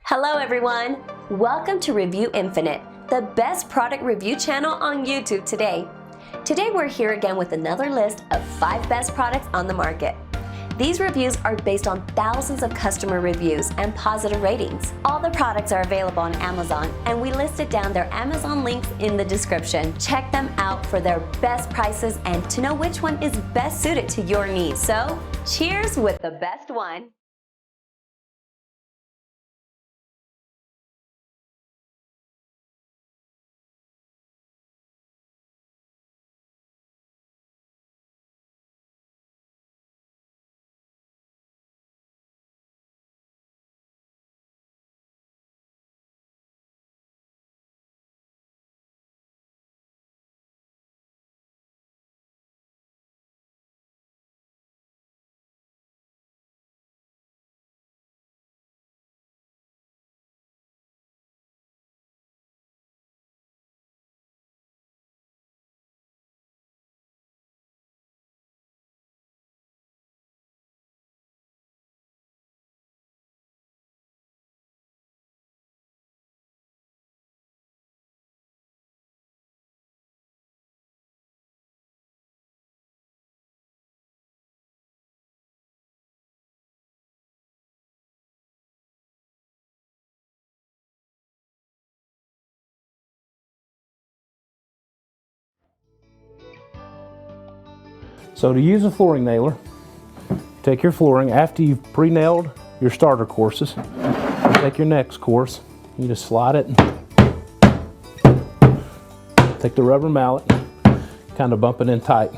Hello everyone! Welcome to Review Infinite, the best product review channel on YouTube today. Today we're here again with another list of 5 best products on the market. These reviews are based on thousands of customer reviews and positive ratings. All the products are available on Amazon, and we listed down their Amazon links in the description. Check them out for their best prices and to know which one is best suited to your needs. So, cheers with the best one! So to use a flooring nailer, take your flooring after you've pre-nailed your starter courses. Take your next course, you just slide it, take the rubber mallet, kind of bump it in tight.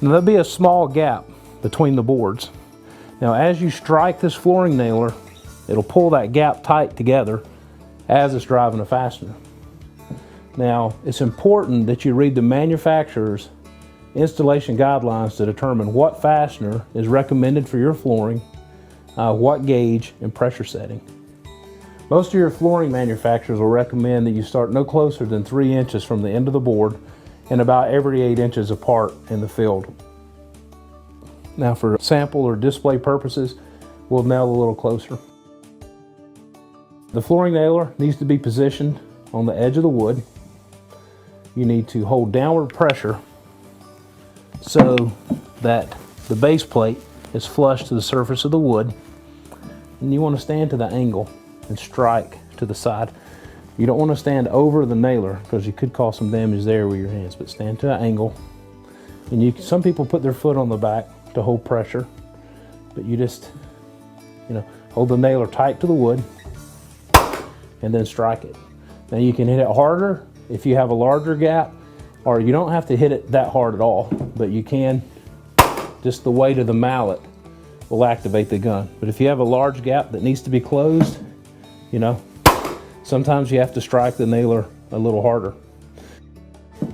Now there'll be a small gap between the boards. Now as you strike this flooring nailer, it'll pull that gap tight together as it's driving a fastener. Now it's important that you read the manufacturer's installation guidelines to determine what fastener is recommended for your flooring, what gauge and pressure setting. Most of your flooring manufacturers will recommend that you start no closer than 3 inches from the end of the board and about every 8 inches apart in the field. Now for sample or display purposes, we'll nail a little closer. The flooring nailer needs to be positioned on the edge of the wood. You need to hold downward pressure so that the base plate is flush to the surface of the wood, and you want to stand to the angle and strike to the side. You don't want to stand over the nailer because you could cause some damage there with your hands, but stand to an angle. And some people put their foot on the back to hold pressure, but you just hold the nailer tight to the wood and then strike it. Now you can hit it harder if you have a larger gap, or you don't have to hit it that hard at all, but you can, just the weight of the mallet will activate the gun. But if you have a large gap that needs to be closed, sometimes you have to strike the nailer a little harder.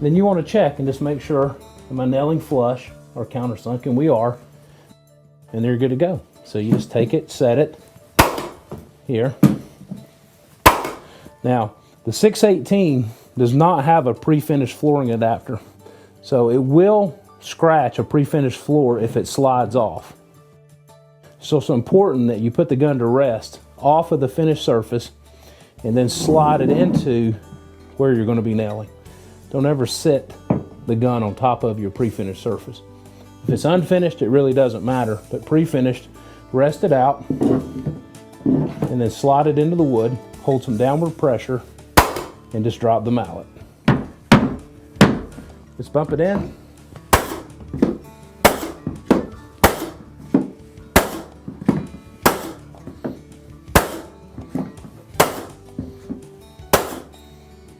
Then you want to check and just make sure, am I nailing flush or countersunk? And we are, and they're good to go. So you just take it, set it here. Now, the 618 does not have a pre-finished flooring adapter, so it will scratch a pre-finished floor if it slides off. So it's important that you put the gun to rest off of the finished surface and then slide it into where you're going to be nailing. Don't ever sit the gun on top of your pre-finished surface. If it's unfinished, it really doesn't matter, but pre-finished, rest it out and then slide it into the wood, hold some downward pressure, and just drop the mallet. Just bump it in.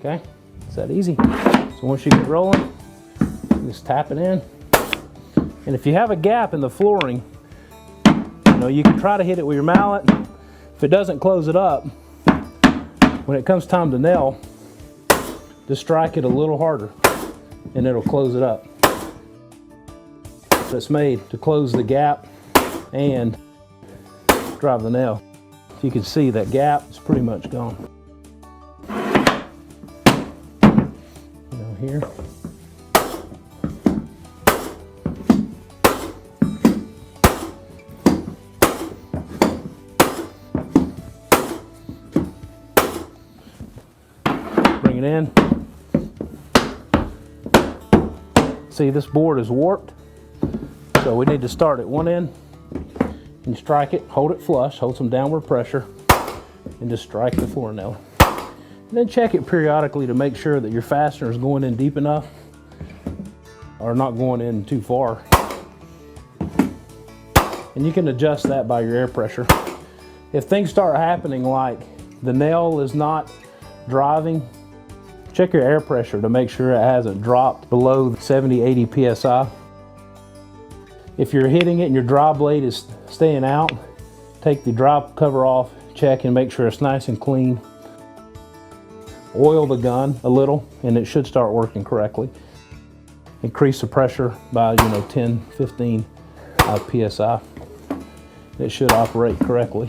Okay, it's that easy. So once you get rolling, you just tap it in. And if you have a gap in the flooring, you can try to hit it with your mallet. If it doesn't close it up, when it comes time to nail, just strike it a little harder and it'll close it up. So it's made to close the gap and drive the nail. You can see that gap is pretty much gone. Here. it in. See, this board is warped, so we need to start at one end and strike it, hold it flush, hold some downward pressure, and just strike the flooring nailer. And then check it periodically to make sure that your fastener is going in deep enough or not going in too far. And you can adjust that by your air pressure. If things start happening like the nail is not driving, check your air pressure to make sure it hasn't dropped below 70-80 psi. If you're hitting it and your dry blade is staying out, take the dry cover off, check and make sure it's nice and clean. Oil the gun a little and it should start working correctly. Increase the pressure by 10-15 psi. It should operate correctly.